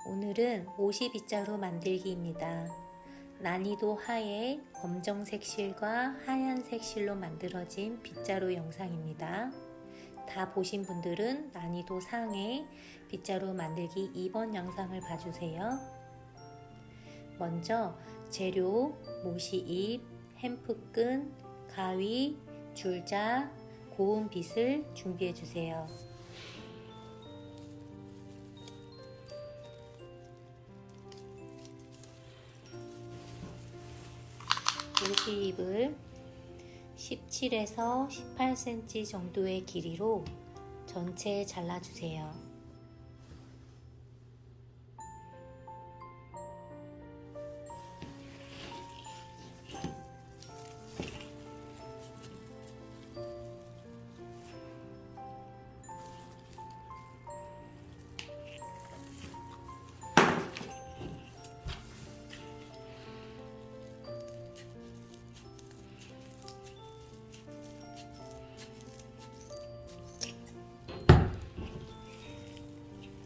오늘은 모시 빗자루 만들기입니다. 난이도 하에 검정색 실과 하얀색 실로 만들어진 빗자루 영상입니다. 다 보신 분들은 난이도 상의 빗자루 만들기 2번 영상을 봐주세요. 먼저 재료, 모시잎, 햄프끈, 가위, 줄자, 고운 빗을 준비해 주세요. 모시잎을 17에서 18cm 정도의 길이로 전체 잘라주세요.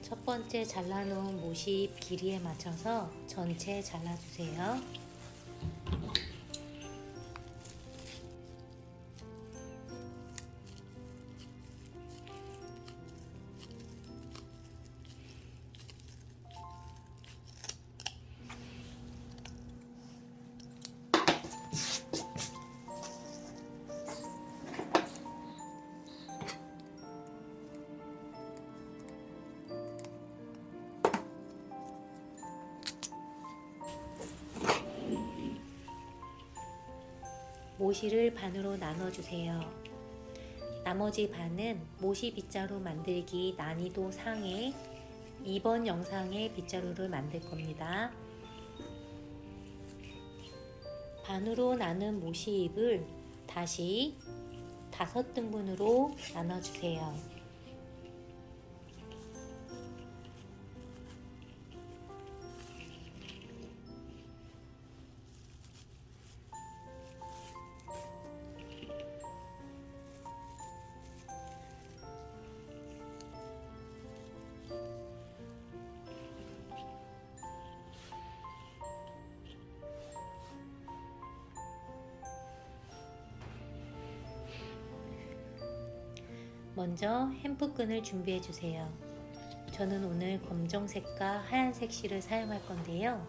첫 번째 잘라놓은 모시잎 길이에 맞춰서 전체 잘라주세요. 모시를 반으로 나눠주세요. 나머지 반은 모시 빗자루 만들기 난이도 상의 2번 영상의 빗자루를 만들 겁니다. 반으로 나눈 모시잎을 다시 5등분으로 나눠주세요. 먼저 햄프끈을 준비해 주세요. 저는 오늘 검정색과 하얀색 실을 사용할 건데요.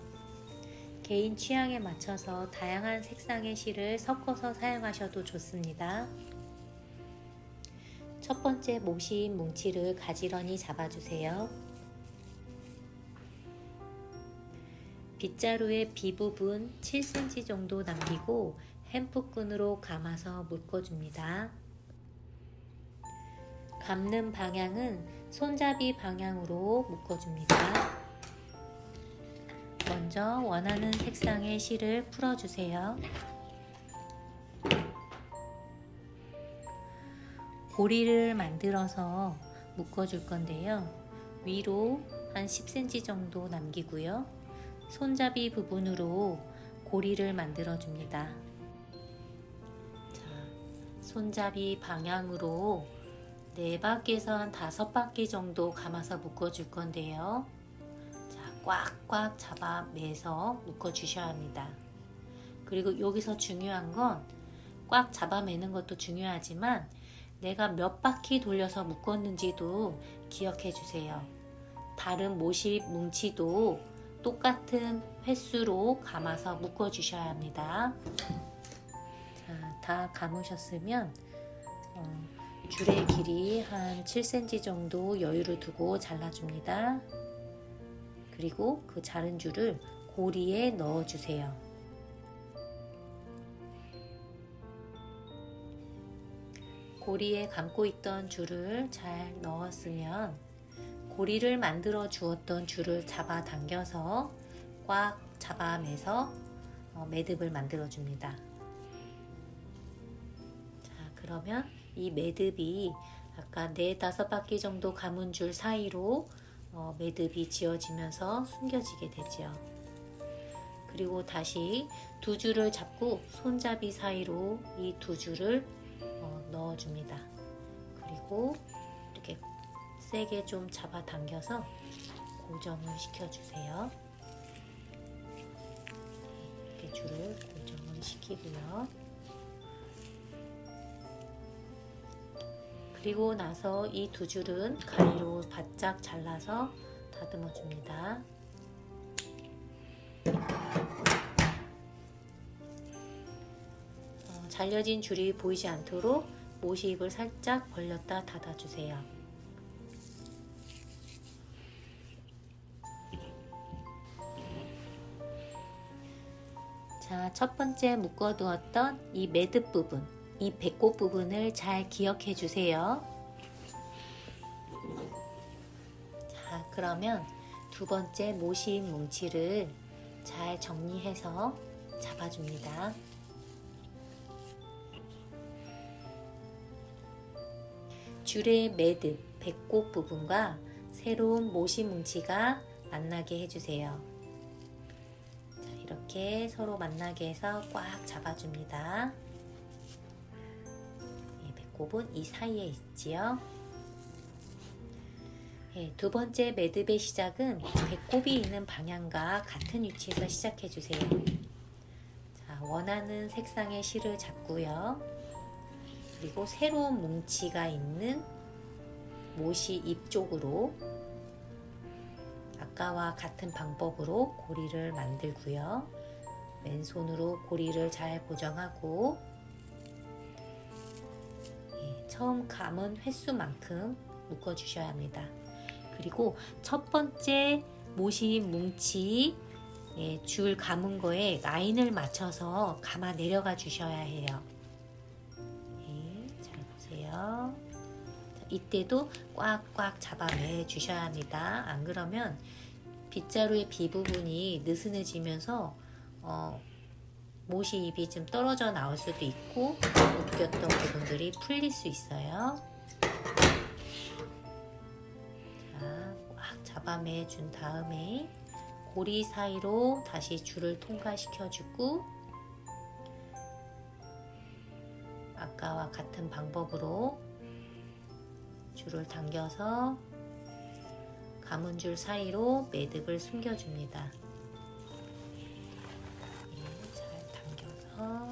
개인 취향에 맞춰서 다양한 색상의 실을 섞어서 사용하셔도 좋습니다. 첫 번째 모시잎 뭉치를 가지런히 잡아주세요. 빗자루의 B 부분 7cm 정도 남기고 햄프끈으로 감아서 묶어줍니다. 감는 방향은 손잡이 방향으로 묶어줍니다. 먼저 원하는 색상의 실을 풀어주세요. 고리를 만들어서 묶어줄 건데요. 위로 한 10cm 정도 남기고요. 손잡이 부분으로 고리를 만들어줍니다. 자, 손잡이 방향으로 4바퀴에서 한 5바퀴 정도 감아서 묶어줄 건데요. 자, 꽉꽉 잡아 매서 묶어주셔야 합니다. 그리고 여기서 중요한 건 꽉 잡아 매는 것도 중요하지만 내가 몇 바퀴 돌려서 묶었는지도 기억해 주세요. 다른 모시잎 뭉치도 똑같은 횟수로 감아서 묶어주셔야 합니다. 자, 다 감으셨으면 줄의 길이 한 7cm 정도 여유를 두고 잘라줍니다. 그리고 그 자른 줄을 고리에 넣어주세요. 고리에 감고 있던 줄을 잘 넣었으면 고리를 만들어 주었던 줄을 잡아 당겨서 꽉 잡아매서 매듭을 만들어 줍니다. 자, 그러면 이 매듭이 아까 4-5바퀴 정도 감은 줄 사이로 매듭이 지어지면서 숨겨지게 되죠. 그리고 다시 2줄을 잡고 손잡이 사이로 이 2줄을 넣어줍니다. 그리고 이렇게 세게 좀 잡아 당겨서 고정을 시켜주세요. 이렇게 줄을 고정을 시키고요. 그리고 나서 이 두 줄은 가위로 바짝 잘라서 다듬어 줍니다. 잘려진 줄이 보이지 않도록 모시입을 살짝 벌렸다 닫아주세요. 자, 첫 번째 묶어두었던 이 매듭 부분, 이 배꼽 부분을 잘 기억해 주세요. 자, 그러면 두 번째 모시입 뭉치를 잘 정리해서 잡아줍니다. 줄의 매듭, 배꼽 부분과 새로운 모시 뭉치가 만나게 해주세요. 자, 이렇게 서로 만나게 해서 꽉 잡아줍니다. 배꼽은 이 사이에 있지요. 두 번째 매듭의 시작은 배꼽이 있는 방향과 같은 위치에서 시작해 주세요. 자, 원하는 색상의 실을 잡고요. 그리고 새로운 뭉치가 있는 모시 입 쪽으로 아까와 같은 방법으로 고리를 만들고요. 왼손으로 고리를 잘 고정하고 처음 감은 횟수만큼 묶어 주셔야 합니다. 그리고 첫 번째 모시 뭉치 줄 감은 거에 라인을 맞춰서 감아 내려가 주셔야 해요. 잘 보세요. 이때도 꽉꽉 잡아 매 주셔야 합니다. 안 그러면 빗자루의 비 부분이 느슨해지면서 모시 입이 좀 떨어져 나올 수도 있고 묶였던 부분들이 풀릴 수 있어요. 자, 꽉 잡아 매 준 다음에 고리 사이로 다시 줄을 통과시켜 주고 아까와 같은 방법으로 줄을 당겨서 감은 줄 사이로 매듭을 숨겨줍니다. 잘 당겨서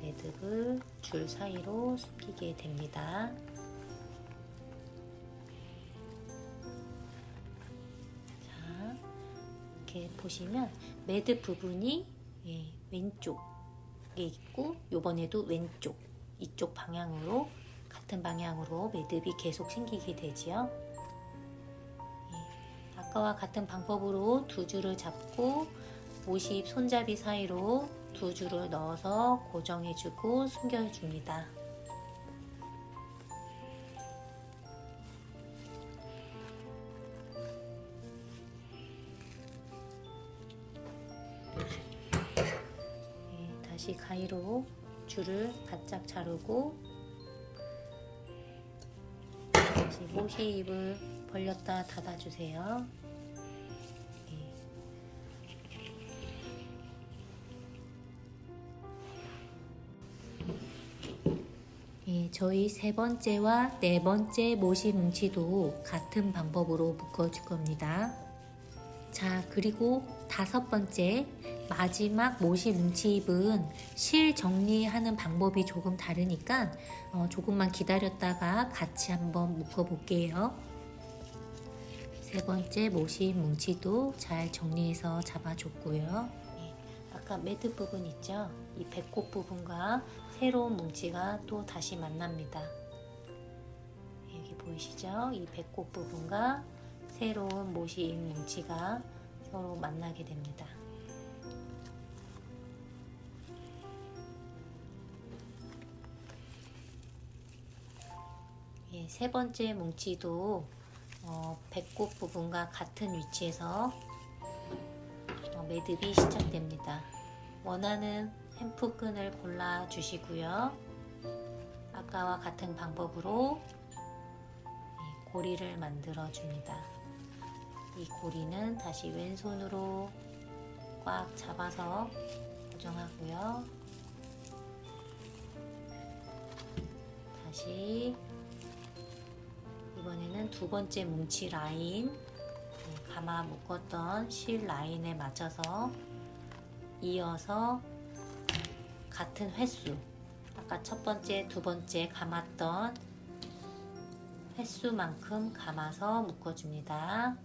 매듭을 줄 사이로 숨기게 됩니다. 자, 이렇게 보시면 매듭 부분이 왼쪽에 있고 요번에도 왼쪽 이쪽 방향으로 같은 방향으로 매듭이 계속 생기게 되지요. 아까와 같은 방법으로 두 줄을 잡고 모시입 손잡이 사이로 두 줄을 넣어서 고정해주고 숨겨줍니다. 다시 가위로 줄을 바짝 자르고 다시 모시입을 벌렸다 닫아주세요. 저희 세 번째와 네 번째 모시 뭉치도 같은 방법으로 묶어줄 겁니다. 자, 그리고 다섯 번째 마지막 모시 뭉치입은 실 정리하는 방법이 조금 다르니까 조금만 기다렸다가 같이 한번 묶어 볼게요. 세 번째 모시 뭉치도 잘 정리해서 잡아줬고요. 아까 매듭 부분 있죠? 이 배꼽 부분과 새로운 뭉치가 또 다시 만납니다. 여기 보이시죠? 이 배꼽 부분과 새로운 모시입 뭉치가 서로 만나게 됩니다. 세 번째 뭉치도 배꼽 부분과 같은 위치에서 매듭이 시작됩니다. 원하는 햄프 끈을 골라 주시고요. 아까와 같은 방법으로 고리를 만들어 줍니다. 이 고리는 다시 왼손으로 꽉 잡아서 고정하고요. 다시 이번에는 두 번째 뭉치 라인 감아 묶었던 실 라인에 맞춰서 이어서 같은 횟수, 아까 첫 번째, 두 번째 감았던 횟수만큼 감아서 묶어줍니다.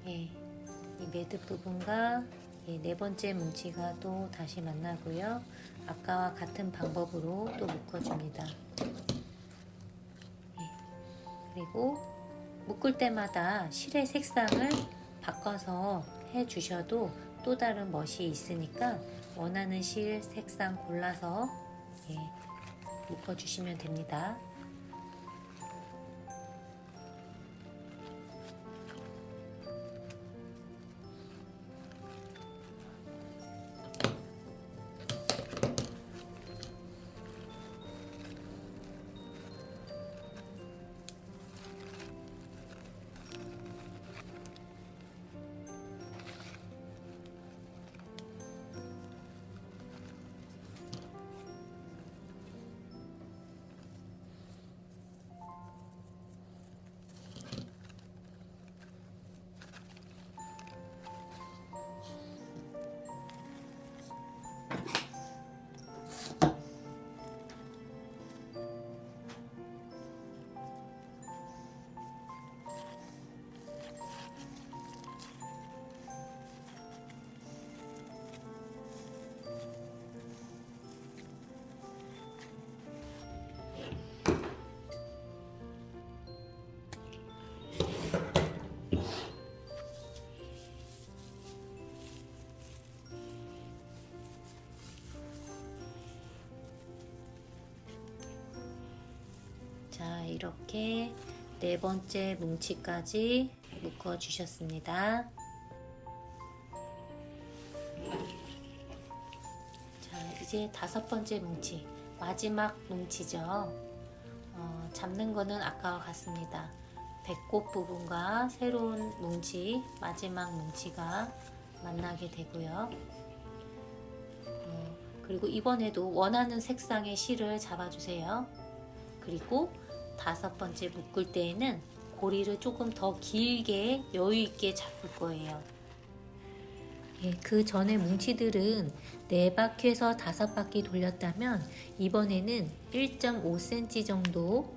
이 매듭 부분과 네 번째 뭉치가 또 다시 만나고요. 아까와 같은 방법으로 또 묶어줍니다. 그리고 묶을 때마다 실의 색상을 바꿔서 해주셔도 또 다른 멋이 있으니까 원하는 실 색상 골라서 묶어주시면 됩니다. 자, 이렇게 네 번째 뭉치까지 묶어 주셨습니다. 자, 이제 다섯 번째 뭉치, 마지막 뭉치죠. 잡는 거는 아까와 같습니다. 배꼽 부분과 새로운 뭉치, 마지막 뭉치가 만나게 되고요. 그리고 이번에도 원하는 색상의 실을 잡아주세요. 그리고 다섯 번째 묶을 때에는 고리를 조금 더 길게 여유 있게 잡을 거예요. 그 전에 뭉치들은 4바퀴에서 5바퀴 돌렸다면 이번에는 1.5cm 정도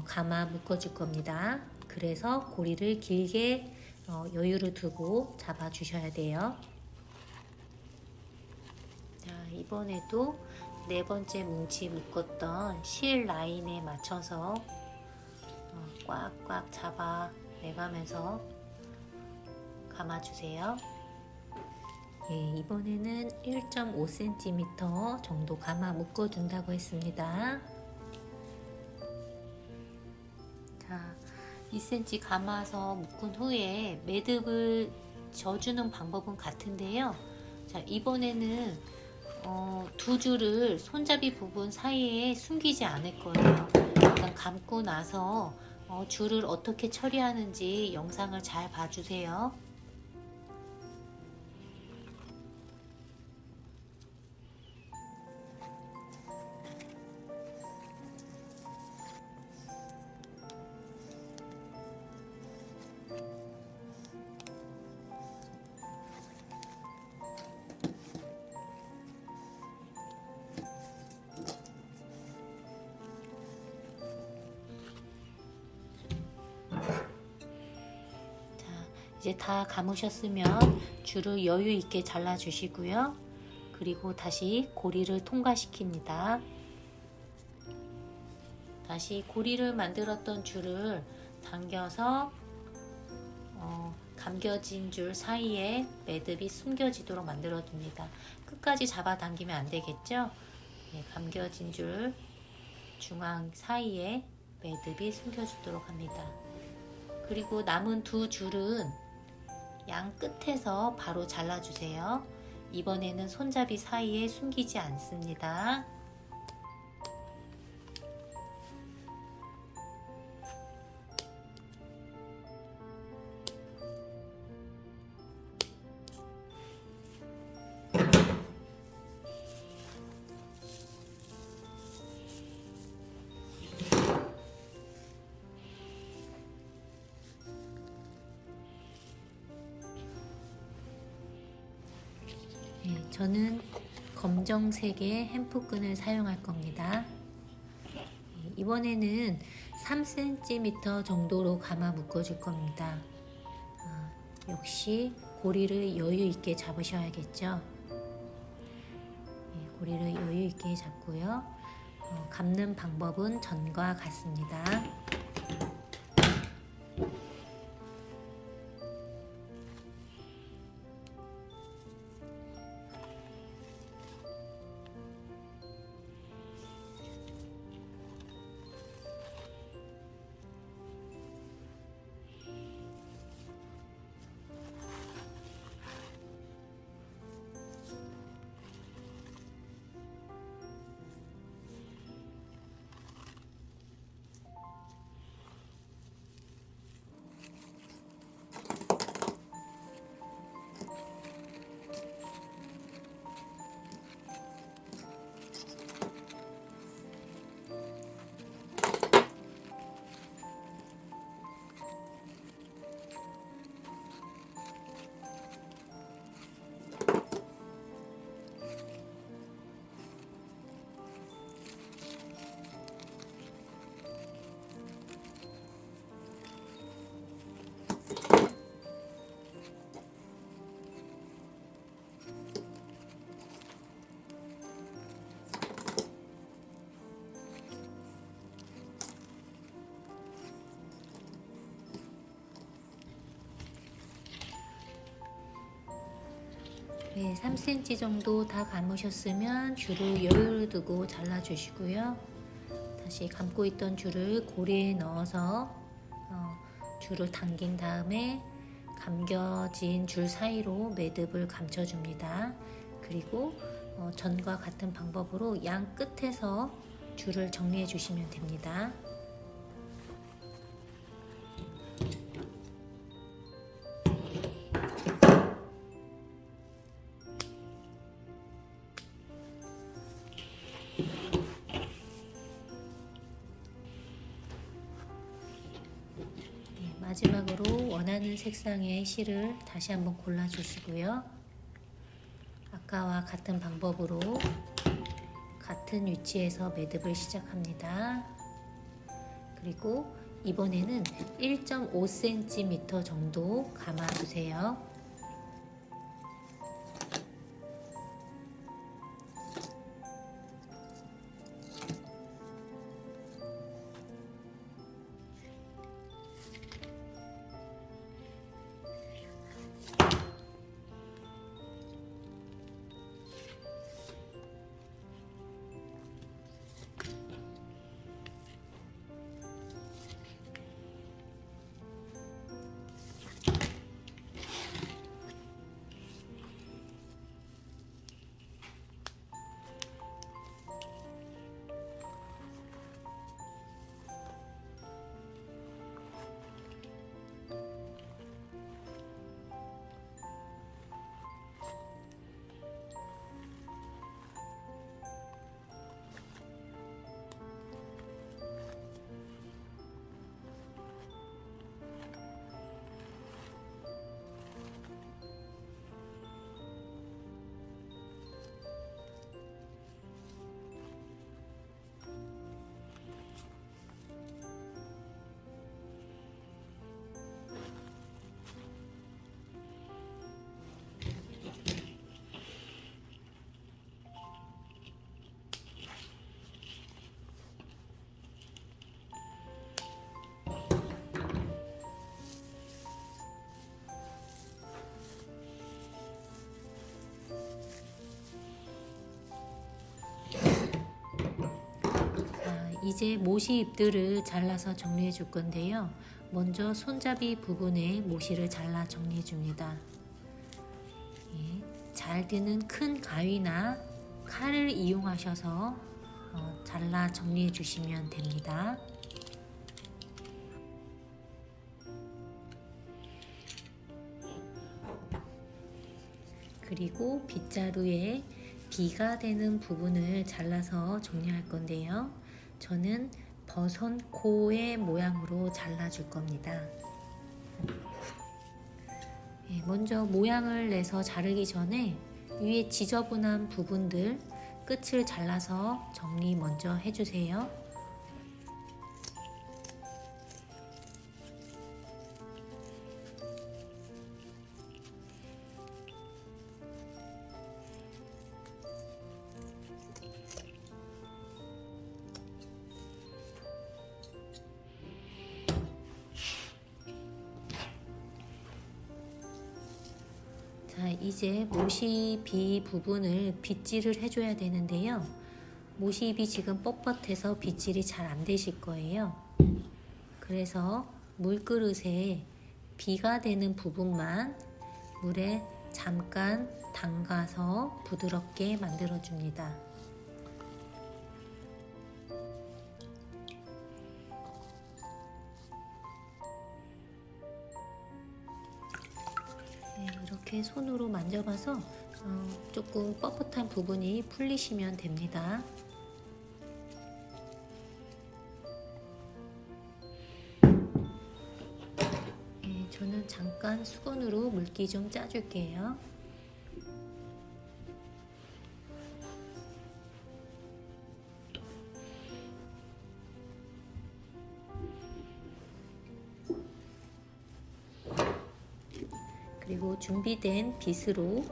감아 묶어줄 겁니다. 그래서 고리를 길게 여유를 두고 잡아 주셔야 돼요. 자, 이번에도 네 번째 뭉치 묶었던 실 라인에 맞춰서 꽉꽉 잡아 내가면서 감아주세요. 이번에는 1.5cm 정도 감아 묶어준다고 했습니다. 자, 2cm 감아서 묶은 후에 매듭을 져주는 방법은 같은데요. 자, 이번에는 두 줄을 손잡이 부분 사이에 숨기지 않을 거예요. 일단 감고 나서 줄을 어떻게 처리하는지 영상을 잘 봐주세요. 이제 다 감으셨으면 줄을 여유 있게 잘라 주시고요. 그리고 다시 고리를 통과시킵니다. 다시 고리를 만들었던 줄을 당겨서 감겨진 줄 사이에 매듭이 숨겨지도록 만들어 둡니다. 끝까지 잡아당기면 안 되겠죠? 네, 감겨진 줄 중앙 사이에 매듭이 숨겨지도록 합니다. 그리고 남은 두 줄은 양 끝에서 바로 잘라주세요. 이번에는 손잡이 사이에 숨기지 않습니다. 저는 검정색의 햄프끈을 사용할 겁니다. 이번에는 3cm 정도로 감아 묶어줄 겁니다. 역시 고리를 여유 있게 잡으셔야겠죠. 고리를 여유 있게 잡고요. 감는 방법은 전과 같습니다. 네, 3cm 정도 다 감으셨으면 줄을 여유를 두고 잘라주시고요. 다시 감고 있던 줄을 고리에 넣어서 줄을 당긴 다음에 감겨진 줄 사이로 매듭을 감춰줍니다. 그리고 전과 같은 방법으로 양 끝에서 줄을 정리해 주시면 됩니다. 마지막으로 원하는 색상의 실을 다시 한번 골라주시고요. 아까와 같은 방법으로 같은 위치에서 매듭을 시작합니다. 그리고 이번에는 1.5cm 정도 감아주세요. 이제 모시잎들을 잘라서 정리해 줄 건데요. 먼저 손잡이 부분에 모시를 잘라 정리해 줍니다. 잘 드는 큰 가위나 칼을 이용하셔서 잘라 정리해 주시면 됩니다. 그리고 빗자루에 비가 되는 부분을 잘라서 정리할 건데요. 저는 버선코의 모양으로 잘라줄 겁니다. 먼저 모양을 내서 자르기 전에 위에 지저분한 부분들 끝을 잘라서 정리 먼저 해주세요. 자, 이제 모시비 부분을 빗질을 해줘야 되는데요. 모시비 지금 뻣뻣해서 빗질이 잘 안 되실 거예요. 그래서 물그릇에 비가 되는 부분만 물에 잠깐 담가서 부드럽게 만들어 줍니다. 이렇게 손으로 만져봐서 조금 뻣뻣한 부분이 풀리시면 됩니다. 저는 잠깐 수건으로 물기 좀 짜줄게요. 그리고 준비된 빗으로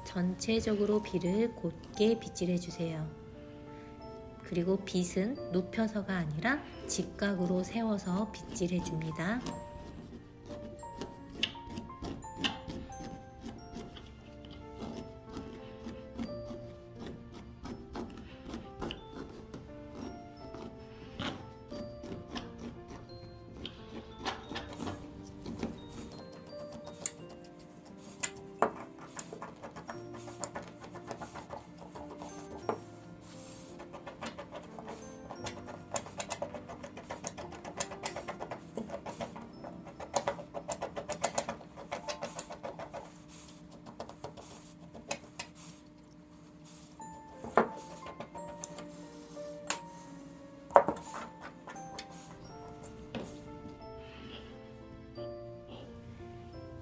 전체적으로 비를 곧게 빗질해 주세요. 그리고 빗은 눕혀서가 아니라 직각으로 세워서 빗질해 줍니다.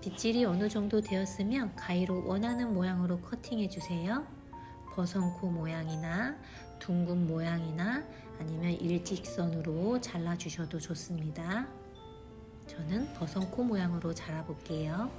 빗질이 어느 정도 되었으면 가위로 원하는 모양으로 커팅해 주세요. 버선코 모양이나 둥근 모양이나 아니면 일직선으로 잘라 주셔도 좋습니다. 저는 버선코 모양으로 잘라 볼게요.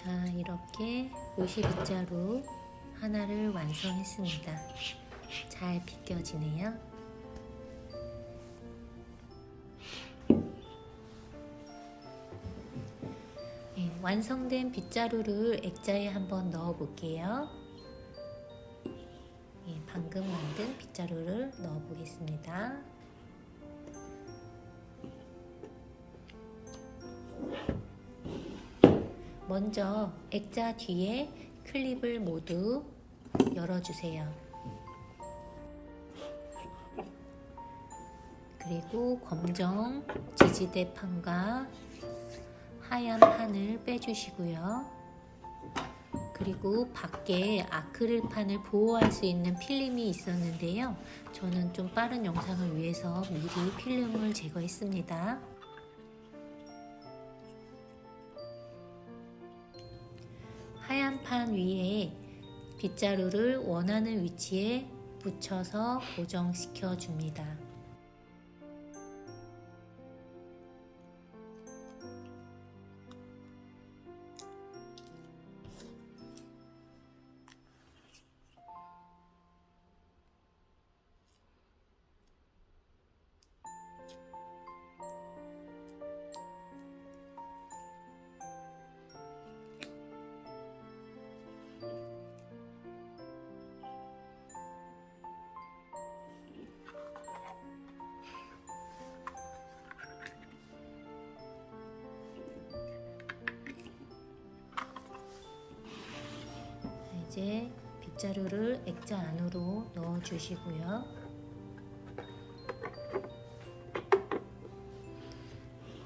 자, 이렇게 모시 빗자루 하나를 완성했습니다. 잘 빗겨지네요. 완성된 빗자루를 액자에 한번 넣어 볼게요. 방금 만든 빗자루를 넣어 보겠습니다. 먼저 액자 뒤에 클립을 모두 열어주세요. 그리고 검정 지지대 판과 하얀 판을 빼주시고요. 그리고 밖에 아크릴판을 보호할 수 있는 필름이 있었는데요. 저는 좀 빠른 영상을 위해서 미리 필름을 제거했습니다. 하얀 판 위에 빗자루를 원하는 위치에 붙여서 고정시켜 줍니다. 이제 빗자루를 액자 안으로 넣어 주시고요.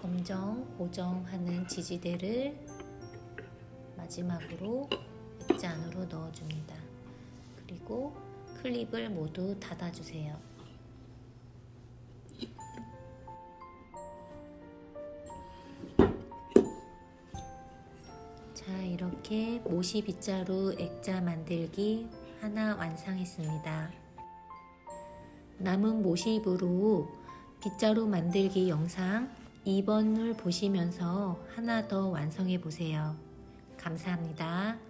검정 고정하는 지지대를 마지막으로 액자 안으로 넣어 줍니다. 그리고 클립을 모두 닫아 주세요. 자, 이렇게 모시 빗자루 액자 만들기 하나 완성했습니다. 남은 모시입으로 빗자루 만들기 영상 2번을 보시면서 하나 더 완성해 보세요. 감사합니다.